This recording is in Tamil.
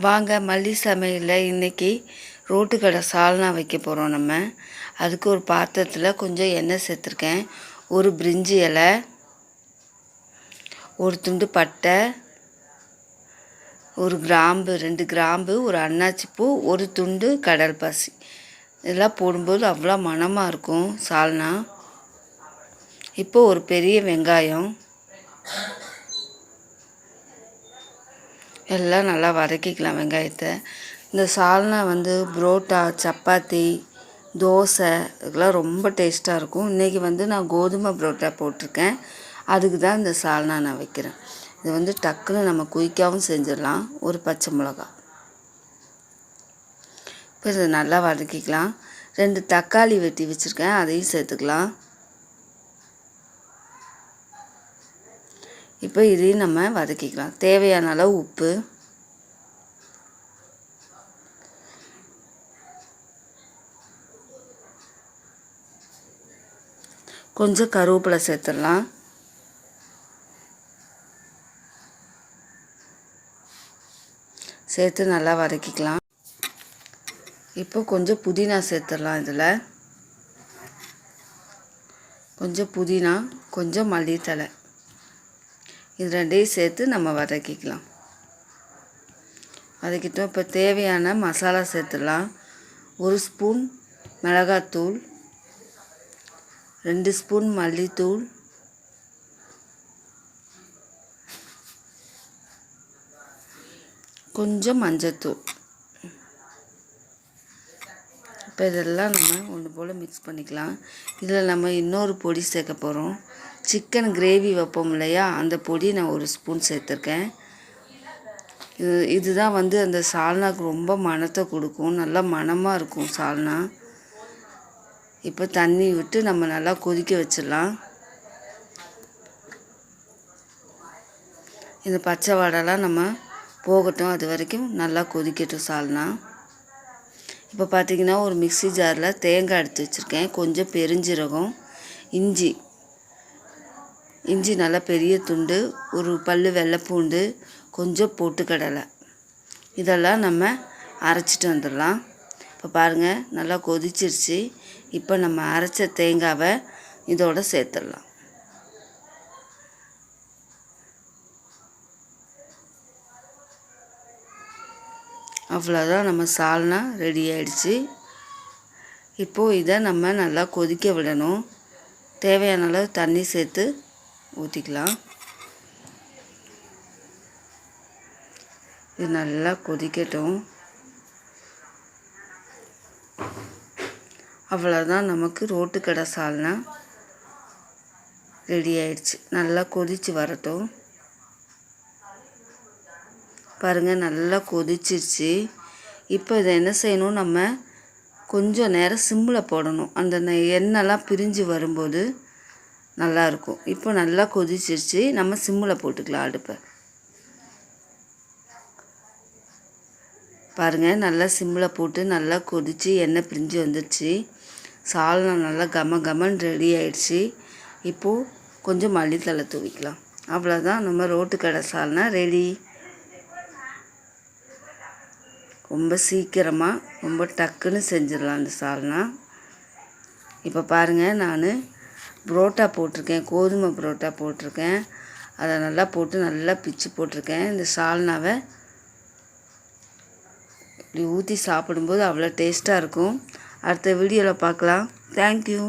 வாங்க மல்லி சமையலில் இன்றைக்கி ரோட்டு கடை சால்னா வைக்க போகிறோம் நம்ம. அதுக்கு ஒரு பாத்திரத்தில் கொஞ்சம் எண்ணெய் சேர்த்துருக்கேன். ஒரு பிரிஞ்சி இலை, ஒரு துண்டு பட்டை, ஒரு கிராம்பு, 2 கிராம்பு, ஒரு அன்னாச்சிப்பூ, ஒரு துண்டு கடல் பாசி. இதெல்லாம் போடும்போது அவ்வளோ மணமாக இருக்கும் சால்னா. இப்போ ஒரு பெரிய வெங்காயம் எல்லாம் நல்லா வதக்கிக்கலாம். வெங்காயத்தை இந்த சால்னா புரோட்டா, சப்பாத்தி, தோசை இதுக்கெல்லாம் ரொம்ப டேஸ்ட்டாக இருக்கும். இன்றைக்கி நான் கோதுமை புரோட்டா போட்டிருக்கேன். அதுக்கு தான் இந்த சால்னா நான் வைக்கிறேன். இது டக்குன்னு நம்ம குயிக்காகவும் செஞ்சிடலாம். ஒரு பச்சை மிளகா இப்போ இதை நல்லா வதக்கிக்கலாம். 2 தக்காளி வெட்டி வச்சுருக்கேன், அதையும் சேர்த்துக்கலாம். இப்போ இதையும் நம்ம வதக்கிக்கலாம். தேவையான அளவு உப்பு, கொஞ்சம் கருவேப்பிலை சேர்த்துடலாம். சேர்த்து நல்லா வதக்கிக்கலாம். இப்போ கொஞ்சம் புதினா சேர்த்துடலாம். இதில் கொஞ்சம் புதினா, கொஞ்சம் மல்லித்தழை, இது 2ஐயும் சேர்த்து நம்ம வதக்கிக்கலாம். வதக்கிட்டோம். இப்போ தேவையான மசாலா சேர்த்துடலாம். 1 ஸ்பூன் மிளகாத்தூள், 2 ஸ்பூன் மல்லித்தூள், கொஞ்சம் மஞ்சத்தூள். இப்போ இதெல்லாம் நம்ம ஒன்று போல் மிக்ஸ் பண்ணிக்கலாம். இதில் நம்ம இன்னொரு பொடி சேர்க்க போகிறோம். சிக்கன் கிரேவி வைப்போம் இல்லையா, அந்த பொடி நான் 1 ஸ்பூன் சேர்த்துருக்கேன். இதுதான் அந்த சால்னாக்கு ரொம்ப மணத்தை கொடுக்கும். நல்லா மணமாக இருக்கும் சால்னா. இப்போ தண்ணி விட்டு நம்ம நல்லா கொதிக்க வச்சிடலாம். இந்த பச்சை வாடெல்லாம் நம்ம போகட்டும், அது வரைக்கும் நல்லா கொதிக்கட்டும் சால்னா. இப்போ பார்த்திங்கன்னா ஒரு மிக்ஸி ஜாரில் தேங்காய் எடுத்து வச்சுருக்கேன், கொஞ்சம் பெருஞ்சீரகம், இஞ்சி நல்லா பெரிய துண்டு, ஒரு பல் வெள்ளைப்பூண்டு, கொஞ்சம் பொட்டுக்கடலை, இதெல்லாம் நம்ம அரைச்சிட்டு வந்துடலாம். இப்போ பாருங்கள் நல்லா கொதிச்சிருச்சு. இப்போ நம்ம அரைச்ச தேங்காவை இதோடு சேர்த்துடலாம். அவ்வளோதான், நம்ம சால்னா ரெடி ஆயிடுச்சு. இப்போது இதை நம்ம நல்லா கொதிக்க விடணும். தேவையான அளவு தண்ணி சேர்த்து ஊற்றிக்கலாம். இது நல்லா கொதிக்கட்டும். அவ்வளோதான், நமக்கு ரோட்டு கடை சால்னா ரெடி ஆயிடுச்சு. நல்லா கொதித்து வரட்டும். பாருங்கள் நல்லா கொதிச்சிருச்சு. இப்போ இதை என்ன செய்யணும், நம்ம கொஞ்சம் நேரம் சிம்மில் போடணும். அந்த எண்ணெய்லாம் பிரிஞ்சு வரும்போது நல்லாயிருக்கும். இப்போ நல்லா கொதிச்சிருச்சு, நம்ம சிம்மில் போட்டுக்கலாம் அடுப்பை. பாருங்கள் நல்லா சிம்மில் போட்டு நல்லா கொதித்து எண்ணெய் பிரிஞ்சு வந்துடுச்சு. சால்னா நல்லா கமன்னு ரெடி ஆயிடுச்சு. இப்போது கொஞ்சம் மல்லித்தழை தூவிக்கலாம். அவ்வளோதான், நம்ம ரோட்டு கடை சால்னா ரெடி. ரொம்ப சீக்கிரமாக ரொம்ப டக்குன்னு செஞ்சிடலாம் அந்த சால்னா. இப்போ பாருங்கள், நான் புரோட்டா போட்டிருக்கேன், கோதுமை புரோட்டா போட்டிருக்கேன். அதை நல்லா போட்டு நல்லா பிச்சு போட்டிருக்கேன். இந்த சால்னாவை இப்படி ஊற்றி சாப்பிடும்போது அவ்வளோ டேஸ்ட்டாக இருக்கும். அடுத்த வீடியோவில் பார்க்கலாம். தேங்க்யூ.